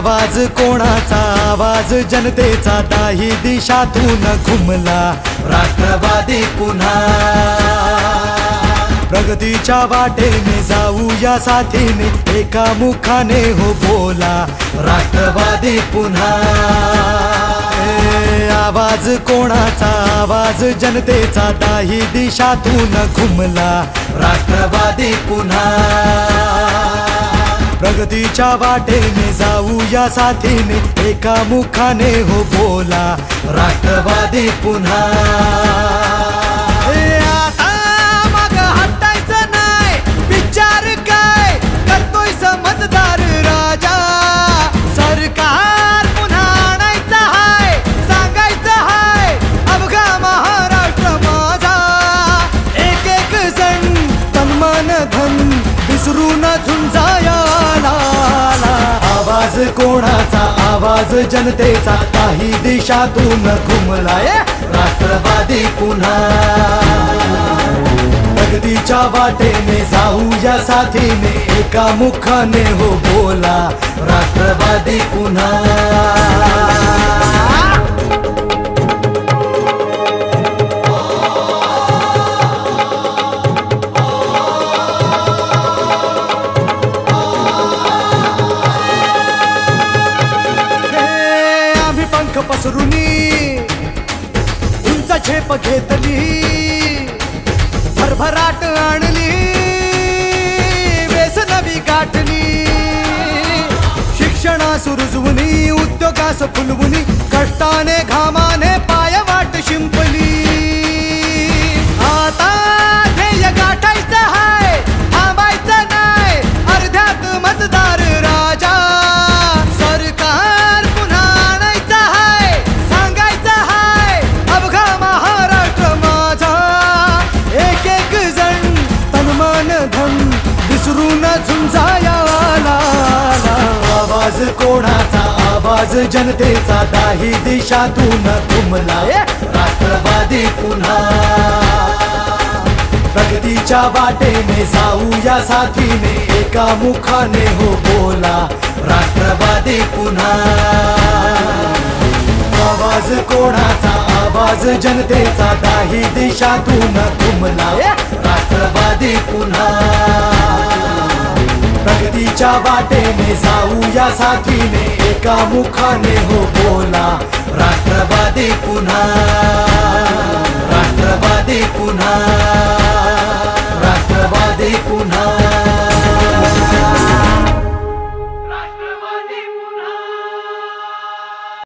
आवाज कोणाचा आवाज जनतेचा दाही दिशातून घुमला राष्ट्रवादी पुन्हा प्रगतीच्या वाटेने जाऊया साथीने एका मुखाने हो बोला राष्ट्रवादी पुन्हा आवाज कोणाचा आवाज जनतेचा दाही दिशातून घुमला राष्ट्रवादी पुन्हा प्रगतीच्या वाटेने जाऊया साथीने एका मुखाने हो बोला राष्ट्रवादी पुन्हा आता मग हटायचं नाही विचार काय करतोय समजदार राजा सरकार पुन्हा आणायचं हाय सांगायचं हाय अवघा महाराष्ट्र माझा एक एक जण तन मन धन विसरून झुंजाया आवाज कोणाचा आवाज जनतेचा काही दिशातून घुमलाय राष्ट्रवादी पुन्हा प्रगतीच्या वाटेने जाऊया साथीने एका मुखाने हो बोला राष्ट्रवादी पुन्हा पसरुनी उंच झेप घेतली भरभराट आणली व्यसनवी गाठली शिक्षणास रुजवुनी उद्योगास फुलवुनी कष्टाने घामाने पायवाट शिंपली आता ध्येय गाठायचं हाय थांबायचं नाही अर्ध्यात मतदार राजा सरकार पुन्हा आणायचं हाय सांगायचं हाय अवघा महाराष्ट्र माझा एक एक जण तन मन धन विसरून झुंजाया आवाज कोणाचा आवाज जनतेचा दाही दिशातून घुमलाय राष्ट्रवादी पुन्हा प्रगतीच्या वाटेने जाऊया साथीने एका मुखाने हो बोला राष्ट्रवादी पुन्हा आवाज कोणाचा आवाज जनतेचा दाही दिशातून घुमलाय राष्ट्रवादी पुन्हा प्रगतीच्या वाटेने जाऊया साथीने एका मुखाने हो बोला राष्ट्रवादी पुन्हा।